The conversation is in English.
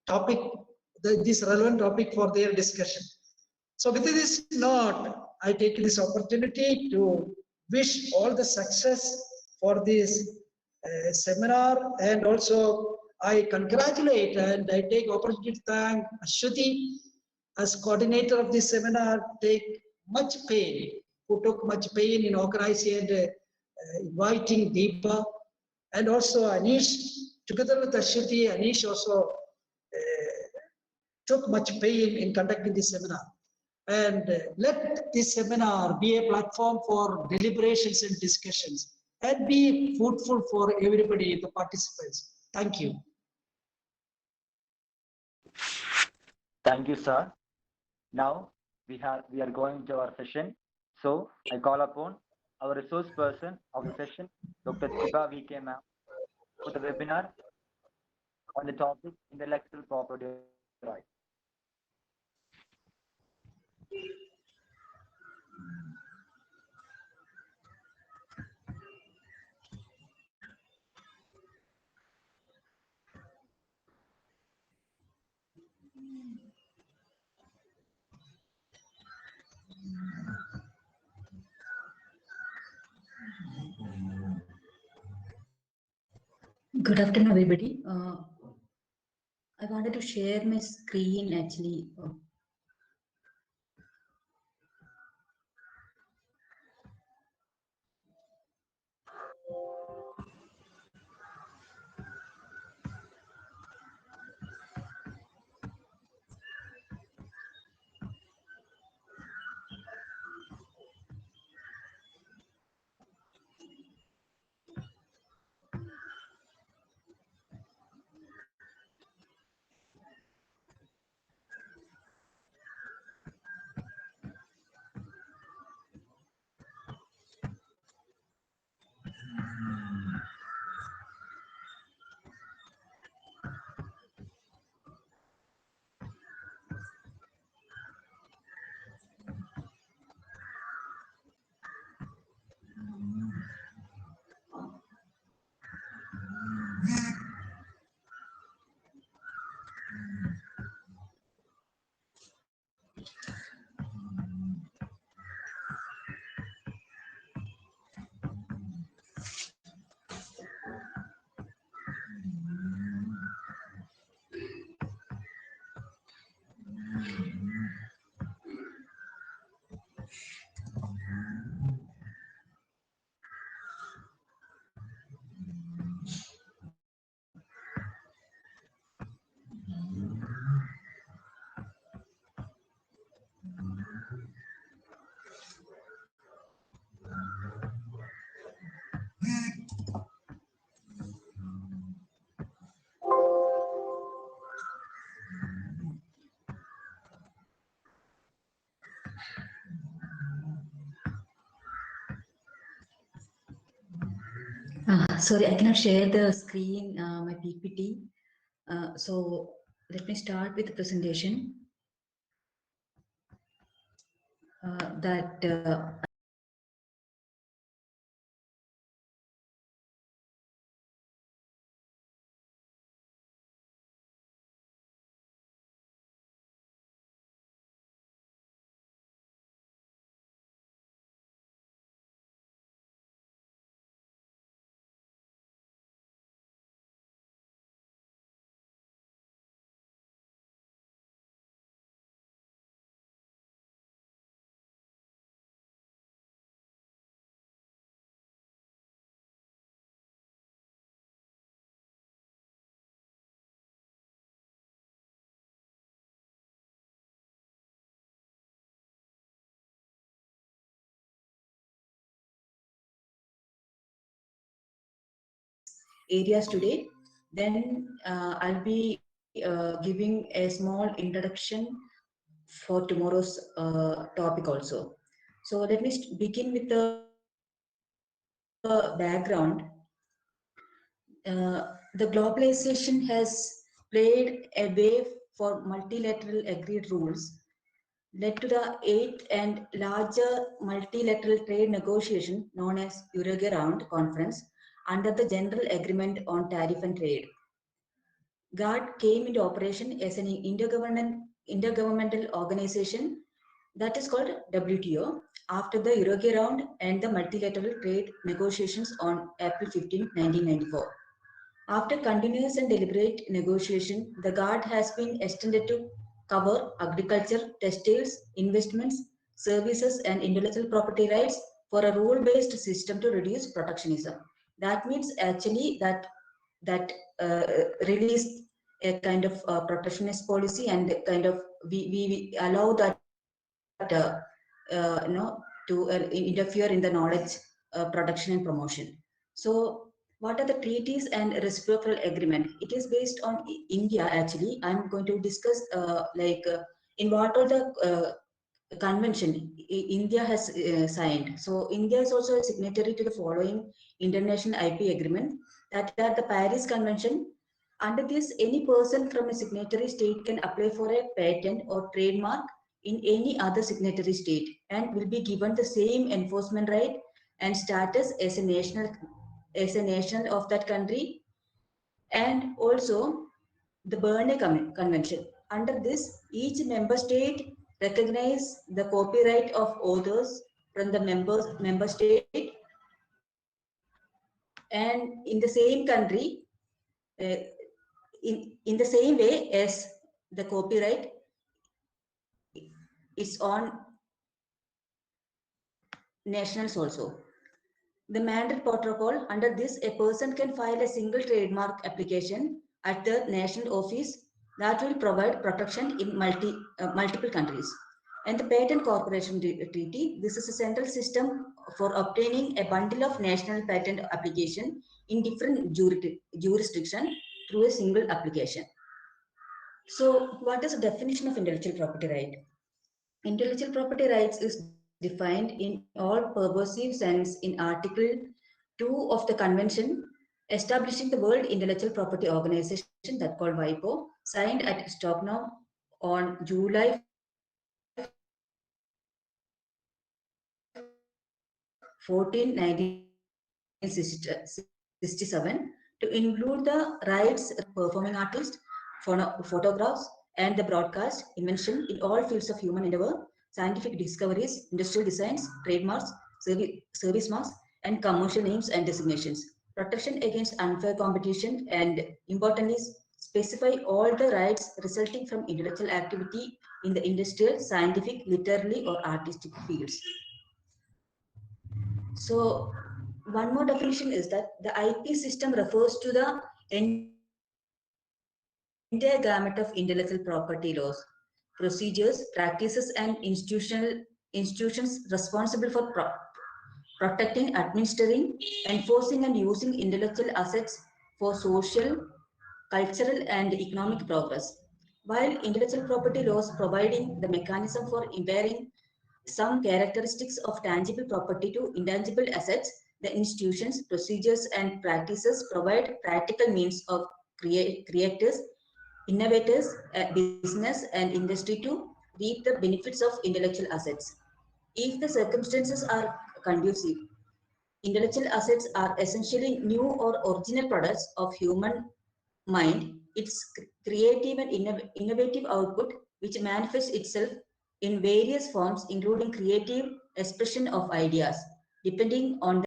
topic, this relevant topic for their discussion. So with this note, I take this opportunity to wish all the success for this seminar, and also I congratulate and I take opportunity to thank Ashwati as coordinator of this seminar, who took much pain in organizing and inviting Deepa, and also Anish. Together with Ashwati, Anish also took much pain in conducting this seminar. And let this seminar be a platform for deliberations and discussions, and be fruitful for everybody, the participants. Thank you. Thank you, sir. Now we are going to our session. So I call upon our resource person of the session, Dr. Deepa VK ma'am, for the webinar on the topic intellectual property rights. Good afternoon, everybody. I wanted to share my screen actually. Sorry, I cannot share the screen, my PPT. So let me start with the presentation. Areas today, then I'll be giving a small introduction for tomorrow's topic also. So let me begin with the background. The globalization has played a way for multilateral agreed rules, led to the 8th and larger multilateral trade negotiation known as Uruguay Round Conference under the General Agreement on Tariff and Trade. GARD came into operation as an intergovernmental organization that is called WTO after the Uruguay round and the multilateral trade negotiations on April 15, 1994. After continuous and deliberate negotiation, the GARD has been extended to cover agriculture, textiles, investments, services, and intellectual property rights for a rule-based system to reduce protectionism. That means actually that release a kind of protectionist policy and kind of we allow that to interfere in the knowledge production and promotion. So what are the treaties and reciprocal agreement? It is based on India. Actually, I'm going to discuss in what all the convention India has signed. So India is also a signatory to the following international IP agreement, that are the Paris Convention. Under this, any person from a signatory state can apply for a patent or trademark in any other signatory state and will be given the same enforcement right and status as a national of that country. And also the Berne Convention. Under this, each member state recognize the copyright of authors from the member state, and in the same country, in the same way as the copyright is on nationals also. The Madrid Protocol, under this, a person can file a single trademark application at the national office that will provide protection in multiple countries. And the Patent Corporation Treaty, this is a central system for obtaining a bundle of national patent application in different jurisdictions through a single application. So what is the definition of intellectual property right? Intellectual property rights is defined in all pervasive sense in Article 2 of the Convention establishing the World Intellectual Property Organization, that called WIPO, signed at Stockholm on July 14, 1967 to include the rights performing artists, photographs, and the broadcast, invention in all fields of human endeavor, scientific discoveries, industrial designs, trademarks, service marks, and commercial names and designations. Protection against unfair competition, and importantly, specify all the rights resulting from intellectual activity in the industrial, scientific, literary, or artistic fields. So one more definition is that the IP system refers to the entire gamut of intellectual property laws, procedures, practices, and institutions responsible for protecting, administering, enforcing, and using intellectual assets for social, cultural, and economic progress. While intellectual property laws providing the mechanism for impairing some characteristics of tangible property to intangible assets, the institutions, procedures, and practices provide practical means of creators, innovators, business, and industry to reap the benefits of intellectual assets. If the circumstances are conducive, intellectual assets are essentially new or original products of human mind. Its creative and innovative output, which manifests itself in various forms, including creative expression of ideas, depending on